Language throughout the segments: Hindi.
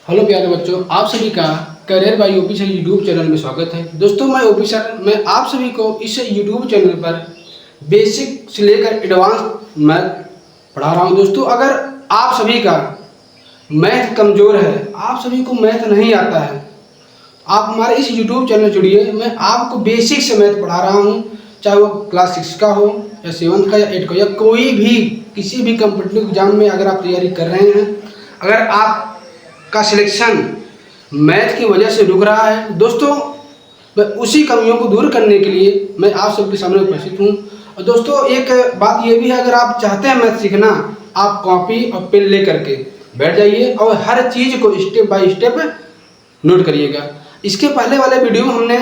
हेलो प्यारे बच्चों, आप सभी का career bye officer YouTube channel में स्वागत है। दोस्तों मैं आप सभी को इस यूट्यूब चैनल पर बेसिक से लेकर एडवांस मैथ पढ़ा रहा हूं। दोस्तों, अगर आप सभी का मैथ कमज़ोर है, आप सभी को मैथ नहीं आता है, आप हमारे इस यूट्यूब चैनल जुड़िए। मैं आपको बेसिक से मैथ पढ़ा रहा हूँ, चाहे वो क्लास 6 का हो या 7 का या 8 का या कोई भी किसी भी कम्पिटिटिव एग्जाम में अगर आप तैयारी कर रहे हैं, अगर आप का सिलेक्शन मैथ की वजह से रुक रहा है, दोस्तों मैं उसी कमियों को दूर करने के लिए मैं आप सबके सामने उपस्थित हूँ। और दोस्तों एक बात ये भी है, अगर आप चाहते हैं मैथ सीखना, आप कॉपी और पेन ले करके बैठ जाइए और हर चीज़ को स्टेप बाय स्टेप नोट करिएगा। इसके पहले वाले वीडियो में हमने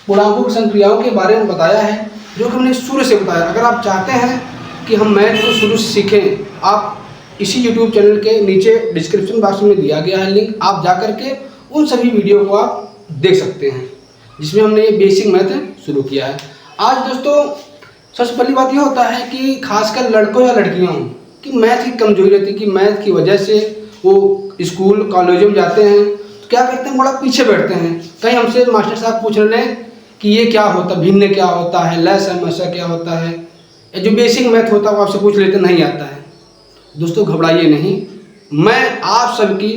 पूर्णांकों की संक्रियाओं के बारे में बताया है, जो कि हमने शुरू से बताया। अगर आप चाहते हैं कि हम मैथ को शुरू से सीखें, आप इसी YouTube चैनल के नीचे डिस्क्रिप्शन बॉक्स में दिया गया है लिंक, आप जा कर के उन सभी वीडियो को आप देख सकते हैं, जिसमें हमने ये बेसिक मैथ शुरू किया है। आज दोस्तों सबसे पहली बात ये होता है कि खासकर लड़कों या लड़कियों की मैथ की कमजोरी रहती है कि मैथ की वजह से वो स्कूल कॉलेजों में जाते हैं तो क्या करते हैं, बड़ा पीछे बैठते हैं। कहीं हमसे मास्टर साहब पूछ रहे हैं कि ये क्या होता है, भिन्न क्या होता है, लस हमेशा क्या होता है, जो बेसिक मैथ होता है वो आपसे पूछ लेते, नहीं आता है। दोस्तों घबराइए नहीं, मैं आप सबकी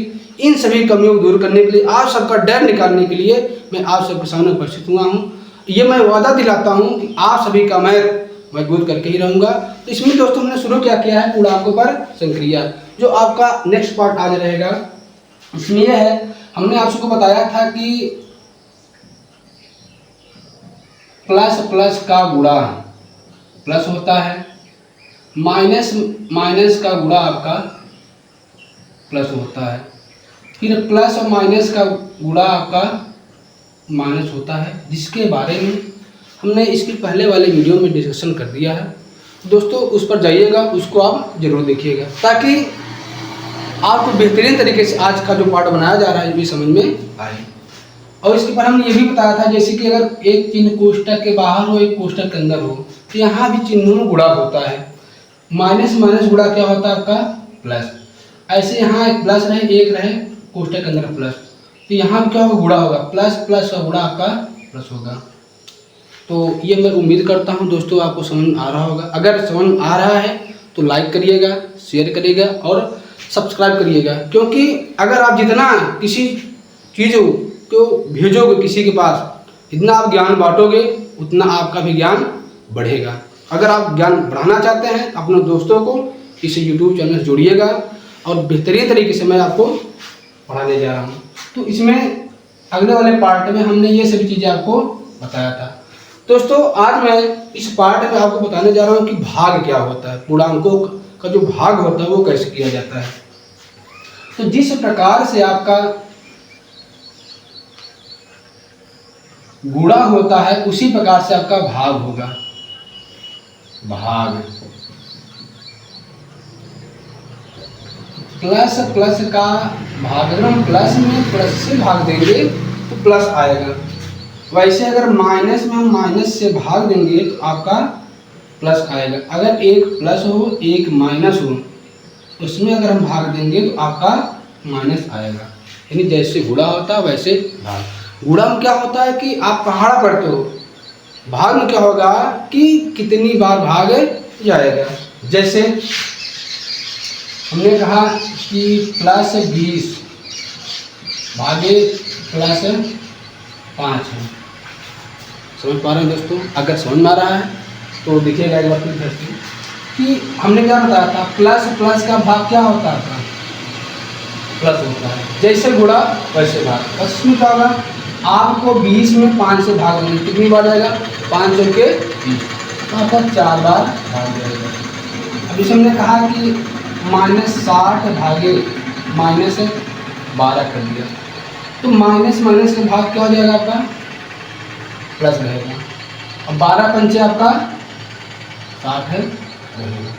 इन सभी कमियों को दूर करने के लिए, आप सबका डर निकालने के लिए मैं आप सबके सामने उपस्थित हुआ हूँ। ये मैं वादा दिलाता हूँ कि आप सभी का मैं मजबूत करके ही रहूँगा। तो इसमें दोस्तों हमने शुरू क्या किया है, पूर्णांकों पर संक्रिया, जो आपका नेक्स्ट पार्ट आज रहेगा। इसमें यह है, हमने आप सबको बताया था कि प्लस प्लस का गुणा प्लस होता है, माइनस माइनस का गुणा आपका प्लस होता है, फिर प्लस और माइनस का गुणा आपका माइनस होता है, जिसके बारे में हमने इसके पहले वाले वीडियो में डिस्कशन कर दिया है। दोस्तों उस पर जाइएगा, उसको आप जरूर देखिएगा, ताकि आपको बेहतरीन तरीके से आज का जो पार्ट बनाया जा रहा है ये भी समझ में आए। और इसके पर हमने ये भी बताया था, जैसे कि अगर एक चिन्ह कोष्टक के बाहर हो, एक कोष्टक के अंदर हो, तो यहाँ भी चिन्हों में गुणा होता है। माइनस माइनस गुणा क्या होता है आपका, प्लस। ऐसे यहाँ एक प्लस रहे, एक रहे कोष्टक के अंदर प्लस, तो यहाँ क्या होगा, गुणा होगा, प्लस प्लस का गुणा आपका प्लस होगा। तो ये मैं उम्मीद करता हूँ दोस्तों आपको समझ में आ रहा होगा। अगर समझ में आ रहा है तो लाइक करिएगा, शेयर करिएगा और सब्सक्राइब करिएगा, क्योंकि अगर आप जितना किसी चीज़ को भेजोगे किसी के पास, जितना आप ज्ञान बांटोगे उतना आपका भी ज्ञान बढ़ेगा। अगर आप ज्ञान बढ़ाना चाहते हैं तो अपने दोस्तों को इस YouTube चैनल से जोड़िएगा और बेहतरीन तरीके से मैं आपको पढ़ाने जा रहा हूँ। तो इसमें अगले वाले पार्ट में हमने ये सभी चीज़ें आपको बताया था। दोस्तों आज मैं इस पार्ट में आपको बताने जा रहा हूँ कि भाग क्या होता है, पूर्णांकों का जो भाग होता है वो कैसे किया जाता है। तो जिस प्रकार से आपका गुणा होता है उसी प्रकार से आपका भाग होगा। भाग प्लस प्लस का भाग, अगर हम प्लस में प्लस से भाग देंगे तो प्लस आएगा। वैसे अगर माइनस में हम माइनस से भाग देंगे तो आपका प्लस आएगा। अगर एक प्लस हो एक माइनस हो, उसमें अगर हम भाग देंगे तो आपका माइनस आएगा। यानी जैसे गुणा होता है वैसे भाग। गुणा में क्या होता है कि आप पहाड़ा पढ़ते हो, भाग में क्या होगा कि कितनी बार भाग जाएगा। जैसे हमने कहा कि प्लस 20 भागे प्लस 5 है। समझ पा रहे हैं दोस्तों? अगर समझ में आ रहा है तो देखिएगा एक बार फिर से कि हमने क्या बताया था, प्लस प्लस का भाग क्या होता था, प्लस होता है। जैसे गुणा वैसे भाग। इसमें क्या होगा, आपको 20 में 5 से भाग देंगे, कितनी बार जाएगा, 5 के 20, आपका 4 बार भाग जाएगा। अब इसे हमने कहा कि -60 भागे -12 कर दिया, तो माइनस माइनस का भाग क्या हो जाएगा आपका, प्लस रहेगा। अब 12 पंचे आपका 60 रहेगा।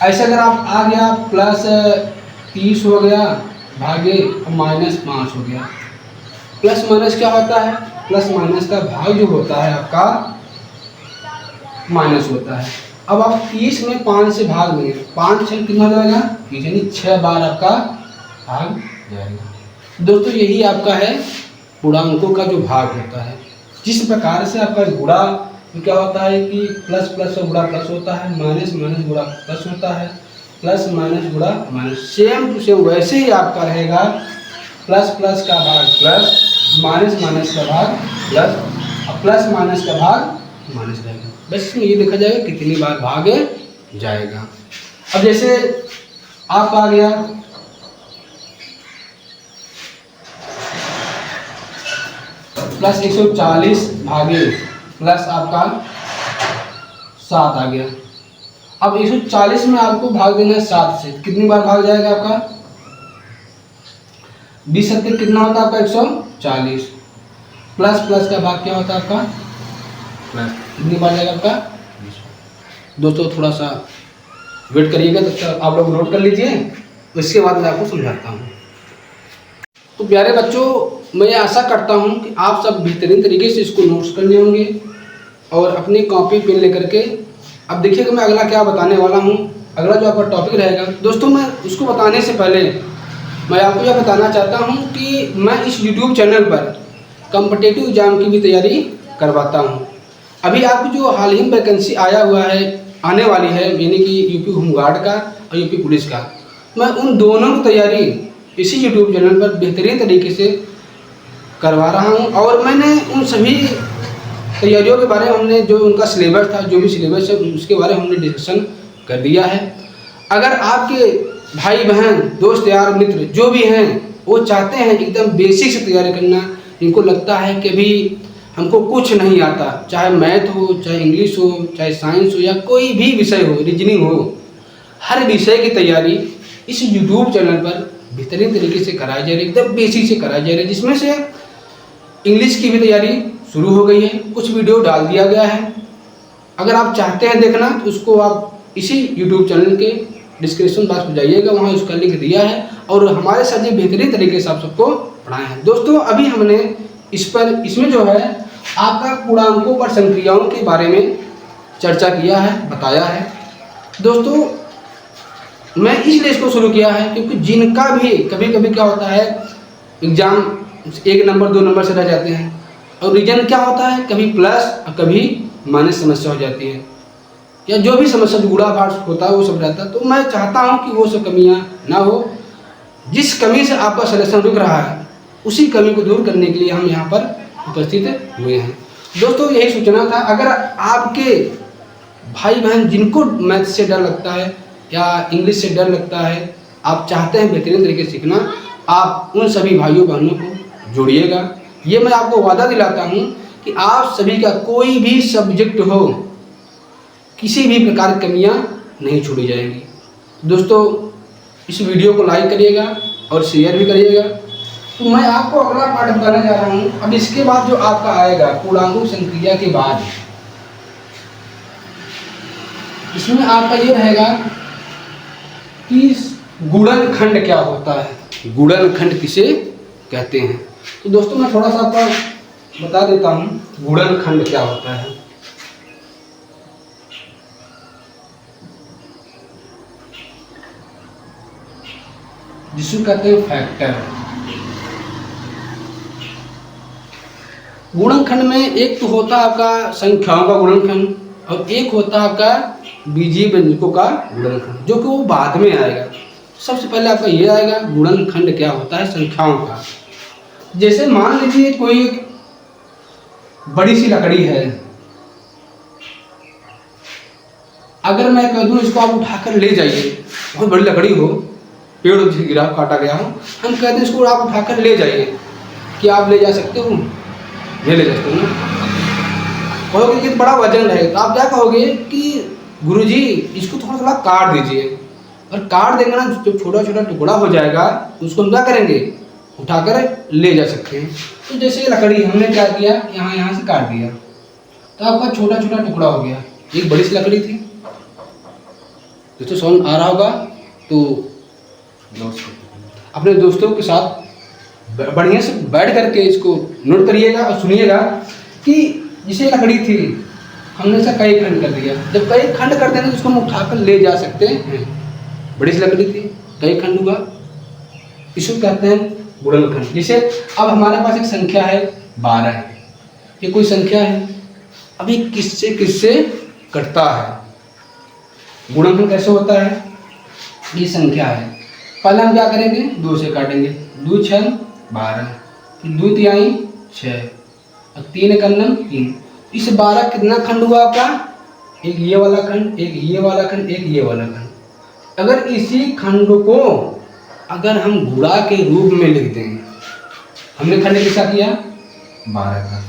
ऐसे अगर आप आ गया प्लस 30 हो गया भागे -5 हो गया। प्लस माइनस क्या होता है, प्लस माइनस का भाग जो होता है आपका माइनस होता है। अब आप 30 में 5 से भाग देंगे, 5 6 कितना हो जाएगा, यानी 6 बार आपका भाग जाएगा। दोस्तों यही आपका है पूर्णांकों का जो भाग होता है। जिस प्रकार से आपका गुणा में क्या होता है कि प्लस प्लस से गुणा प्लस होता है, माइनस माइनस गुणा प्लस होता है, प्लस माइनस गुणा माइनस, सेम टू सेम वैसे ही आपका रहेगा। प्लस प्लस का भाग प्लस, माइनस माइनस का भाग प्लस, और प्लस माइनस का भाग माइनस रहेगा। बस इसमें ये देखा जाएगा कितनी बार भाग जाएगा। अब जैसे आप आ गया प्लस 140 भागे प्लस आपका 7 आ गया। अब 140 में आपको भाग देना है 7 से, कितनी बार भाग जाएगा आपका 20 सत्तर कितना होता है आपका 140, प्लस प्लस का भाग क्या होता है आपका प्लस, कितनी बार जाएगा आपका 20। दोस्तों थोड़ा सा वेट करिएगा, तब तक आप लोग नोट कर लीजिए, उसके बाद मैं आपको समझाता हूँ। तो प्यारे बच्चों, मैं आशा करता हूँ कि आप सब बेहतरीन तरीके से इसको नोट्स कर लिए होंगे और अपनी कॉपी पेन लेकर के। अब देखिएगा मैं अगला क्या बताने वाला हूँ। अगला जो आपका टॉपिक रहेगा दोस्तों, मैं उसको बताने से पहले मैं आपको यह बताना चाहता हूँ कि मैं इस यूट्यूब चैनल पर कॉम्पिटिटिव एग्जाम की भी तैयारी करवाता हूँ। अभी आपको जो हाल ही में वैकेंसी आया हुआ है, आने वाली है, यानी कि यूपी होमगार्ड का और यूपी पुलिस का, मैं उन दोनों की तैयारी इसी यूट्यूब चैनल पर बेहतरीन तरीके से करवा रहा हूँ। और मैंने उन सभी तैयारियों के बारे में हमने जो उनका सिलेबस था, जो भी सिलेबस है उसके बारे में हमने डिस्कशन कर दिया है। अगर आपके भाई बहन दोस्त यार मित्र जो भी हैं वो चाहते हैं एकदम बेसिक से तैयारी करना, इनको लगता है कि अभी हमको कुछ नहीं आता, चाहे मैथ हो, चाहे इंग्लिश हो, चाहे साइंस हो, या कोई भी विषय हो, रीजनिंग हो, हर विषय की तैयारी इस यूट्यूब चैनल पर बेहतरीन तरीके से कराई जा रही है, एकदम बेसिक से कराई जा रही है। जिसमें से इंग्लिश की भी तैयारी शुरू हो गई है, कुछ वीडियो डाल दिया गया है। अगर आप चाहते हैं देखना तो उसको आप इसी यूट्यूब चैनल के डिस्क्रिप्शन बॉक्स में जाइएगा, वहाँ उसका लिंक दिया है और हमारे साथ ये बेहतरीन तरीके से आप सबको पढ़ाए हैं। दोस्तों अभी हमने इसमें जो है आपका पूर्णांकों पर संक्रियाओं के बारे में चर्चा किया है, बताया है। दोस्तों मैं इसलिए इसको शुरू किया है क्योंकि जिनका भी कभी कभी क्या होता है एग्जाम 1 नंबर 2 नंबर से रह जाते हैं, और रीजन क्या होता है कभी प्लस और कभी माइनस समस्या हो जाती है, या जो भी समस्या गुणा भाग होता है वो सब रहता है। तो मैं चाहता हूं कि वो सब कमियां ना हो। जिस कमी से आपका सिलेक्शन रुक रहा है उसी कमी को दूर करने के लिए हम यहाँ पर उपस्थित हुए हैं। दोस्तों यही सूचना था। अगर आपके भाई बहन जिनको मैथ से डर लगता है या इंग्लिश से डर लगता है, आप चाहते हैं बेहतरीन तरीके से सीखना, आप उन सभी भाइयों बहनों को जोड़िएगा। ये मैं आपको वादा दिलाता हूँ कि आप सभी का कोई भी सब्जेक्ट हो, किसी भी प्रकार की कमियाँ नहीं छोड़ी जाएंगी। दोस्तों इस वीडियो को लाइक करिएगा और शेयर भी करिएगा। तो मैं आपको अगला पार्ट बताने जा रहा हूँ। अब इसके बाद जो आपका आएगा पूर्णांकों संक्रिया के बाद, इसमें आपका ये रहेगा कि गुणनखंड क्या होता है, गुणनखंड किसे कहते हैं। तो दोस्तों मैं थोड़ा सा आपको बता देता हूँ गुणनखंड क्या होता है। जिसको कहते हैं फैक्टर। गुणनखंड में एक तो होता है आपका संख्याओं का गुणनखंड और एक होता है आपका बीजीय व्यंजकों का गुणनखंड, जो कि वो बाद में आएगा। सबसे पहले आपका ये आएगा गुणनखंड क्या होता है संख्याओं का। जैसे मान लीजिए कोई बड़ी सी लकड़ी है, अगर मैं कह दूं इसको आप उठाकर ले जाइए, बहुत बड़ी लकड़ी हो, पेड़ से गिरा काटा गया हो, हम कहते हैं इसको आप उठाकर ले जाइए, क्या आप ले जा सकते हो? ये ले जा सकते हो ना। कहोगे कि बड़ा वजन है, तो आप क्या कहोगे कि गुरुजी इसको थोड़ा थोड़ा काट दीजिए, और काट देंगे ना जो छोटा छोटा टुकड़ा हो जाएगा उसको हम क्या करेंगे उठाकर ले जा सकते हैं। तो जैसे लकड़ी हमने क्या किया, यहाँ से काट दिया तो आपका छोटा छोटा टुकड़ा हो गया। एक बड़ी सी लकड़ी थी, दोस्तों समझ आ रहा होगा। तो अपने दोस्तों के साथ बढ़िया से बैठ करके इसको नोट करिएगा और सुनिएगा कि जिसे लकड़ी थी हमने इसे कई खंड कर दिया। जब कई खंड कर देंगे तो उसको हम उठाकर ले जा सकते हैं। बड़ी सी लकड़ी थी, कई खंड हुआ, इसको कहते हैं गुणनखंड। जैसे अब हमारे पास एक संख्या है 12, ये कोई संख्या है, अभी किससे किससे कटता है, गुणनखंड कैसे होता है, ये संख्या है, पहले हम क्या करेंगे 2 से काटेंगे, 2 6 12, 2 तिहाई 6 और 3 एकम 3। इस 12 कितना खंड हुआ आपका, एक ये वाला खंड, एक ये वाला खंड, एक ये वाला खंड। अगर इसी खंड को अगर हम गुणा के रूप में लिख दें, हमने खंड किसका किया 12 का,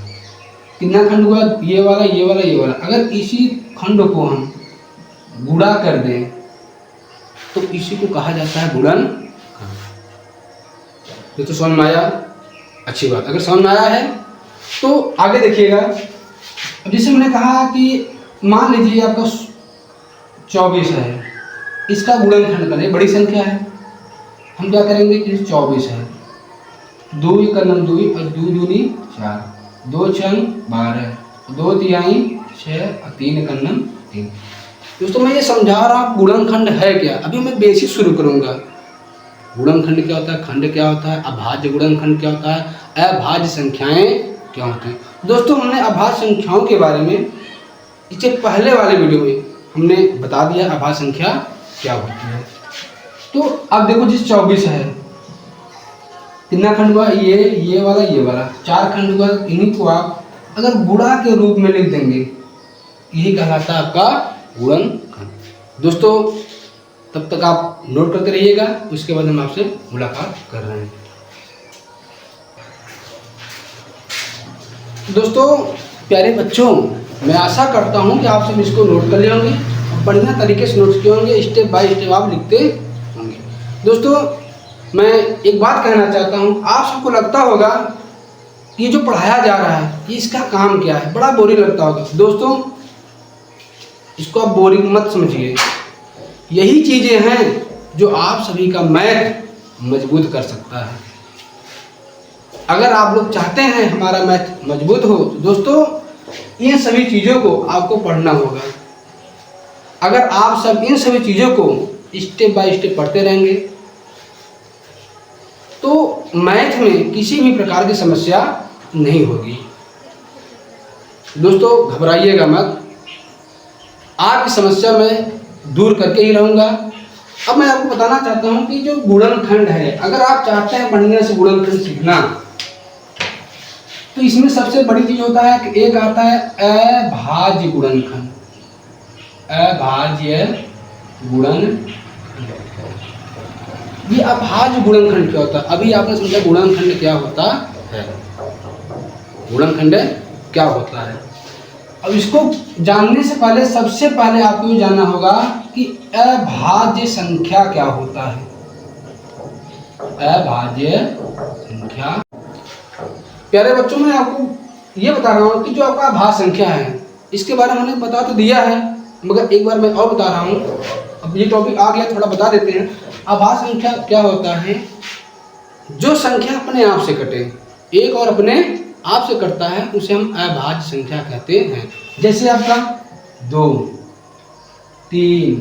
कितना खंड हुआ, ये वाला ये वाला ये वाला। अगर इसी खंड को हम गुणा कर दें तो इसी को कहा जाता है गुणनखंड। ये तो समझ में आया, अच्छी बात। अगर समझ में आया है तो आगे देखिएगा। अब जैसे मैंने कहा कि मान लीजिए आपका 24 है, इसका गुणनखंड करें, बड़ी संख्या है, हम क्या करेंगे कि 24 है, 2 एकम 2 और 2 दूनी 4, 2 6 12, 2 तिहाई 6 और 3 एकम 3। दोस्तों मैं ये समझा रहा हूँ गुणनखंड है क्या। अभी मैं बेसिक शुरू करूँगा। गुणनखंड क्या होता है, खंड क्या होता है, अभाज्य गुणनखंड क्या होता है, अभाज्य संख्याएं क्या होती हैं। दोस्तों हमने अभाज्य संख्याओं के बारे में इससे पहले वाले वीडियो में हमने बता दिया अभाज्य संख्या क्या होती है। तो अब देखो जिस 24 है, कितना खंड हुआ, ये वाला ये वाला, 4 खंड हुआ। इन्हीं को आप अगर गुणा के रूप में लिख देंगे, यही कहलाता है आपका गुणनखंड। दोस्तों तब तक आप नोट करते रहिएगा, उसके बाद हम आपसे मुलाकात कर रहे हैं। दोस्तों प्यारे बच्चों, मैं आशा करता हूं कि आप सब इसको नोट कर लिए होंगे, बढ़िया तरीके से नोट किए होंगे, स्टेप बाय स्टेप आप लिखते होंगे। दोस्तों मैं एक बात कहना चाहता हूं, आप सबको लगता होगा कि ये जो पढ़ाया जा रहा है ये इसका काम क्या है, बड़ा बोरिंग लगता होगा। दोस्तों इसको आप बोरिंग मत समझिए, यही चीज़ें हैं जो आप सभी का मैथ मजबूत कर सकता है। अगर आप लोग चाहते हैं हमारा मैथ मजबूत हो तो दोस्तों इन सभी चीज़ों को आपको पढ़ना होगा। अगर आप सब इन सभी चीज़ों को स्टेप बाय स्टेप पढ़ते रहेंगे तो मैथ में किसी भी प्रकार की समस्या नहीं होगी। दोस्तों घबराइएगा मत, आपकी समस्या मैं दूर करके ही रहूँगा। अब मैं आपको बताना चाहता हूँ कि जो गुणनखंड है, अगर आप चाहते हैं बढ़िया से गुणनखंड सीखना तो इसमें सबसे बड़ी चीज़ होता है कि एक आता है अभाज्य गुणनखंड। अभाज्य गुणनखंड, ये अभाज्य गुणनखंड क्या होता है, अभी आपने समझा गुणनखंड क्या होता है, गुणनखंड क्या होता है। अब इसको जानने से पहले सबसे पहले आपको ये जानना होगा कि अभाज्य संख्या क्या होता है। अभाज्य संख्या, प्यारे बच्चों मैं आपको ये बता रहा हूँ कि जो आपका अभाज्य संख्या है इसके बारे में हमने बता तो दिया है, मगर एक बार मैं और बता रहा हूँ। अब ये टॉपिक आ गया, थोड़ा बता देते हैं। अभाज्य संख्या क्या होता है, जो संख्या अपने आप से कटे, एक और अपने आप से कटता है उसे हम अभाज्य संख्या कहते हैं। जैसे आपका 2 3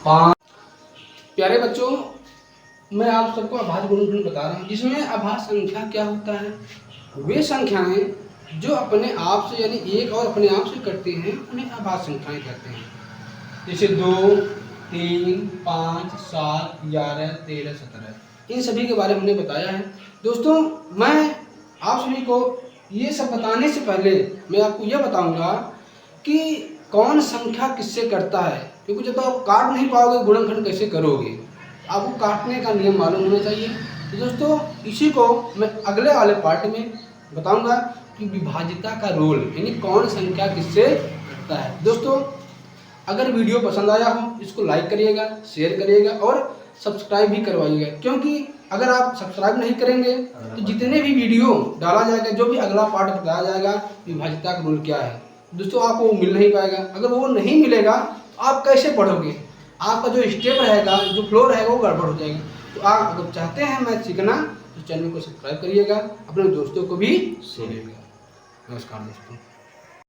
5। प्यारे बच्चों मैं आप सबको अभाज्य गुणनखंड बता रहा हूँ, जिसमें अभाज्य संख्या क्या होता है, वे संख्याएं जो अपने आप से यानी एक और अपने आप से कटती हैं उन्हें अभाज्य संख्याएं कहते हैं। जैसे 2 3 5 7 11 13 17, इन सभी के बारे में हमने बताया है। दोस्तों मैं आप सभी को ये सब बताने से पहले मैं आपको यह बताऊंगा कि कौन संख्या किससे करता है, क्योंकि जब आप काट नहीं पाओगे गुणनखंड कैसे करोगे, आपको काटने का नियम मालूम होना चाहिए। तो दोस्तों इसी को मैं अगले वाले पार्ट में बताऊंगा कि विभाज्यता का रोल यानी कौन संख्या किससे करता है। दोस्तों अगर वीडियो पसंद आया हो इसको लाइक करिएगा, शेयर करिएगा और सब्सक्राइब भी करवाइएगा, क्योंकि अगर आप सब्सक्राइब नहीं करेंगे तो जितने भी वीडियो डाला जाएगा, जो भी अगला पार्ट बताया जाएगा विभाज्यता का रूल क्या है, दोस्तों आपको मिल नहीं पाएगा। अगर वो नहीं मिलेगा तो आप कैसे पढ़ोगे, आपका जो स्टेप रहेगा, जो फ्लो रहेगा वो गड़बड़ हो जाएगा। तो आप अगर चाहते हैं मैथ सीखना तो चैनल को सब्सक्राइब करिएगा, अपने दोस्तों को भी शेयर करिएगा। नमस्कार दोस्तों।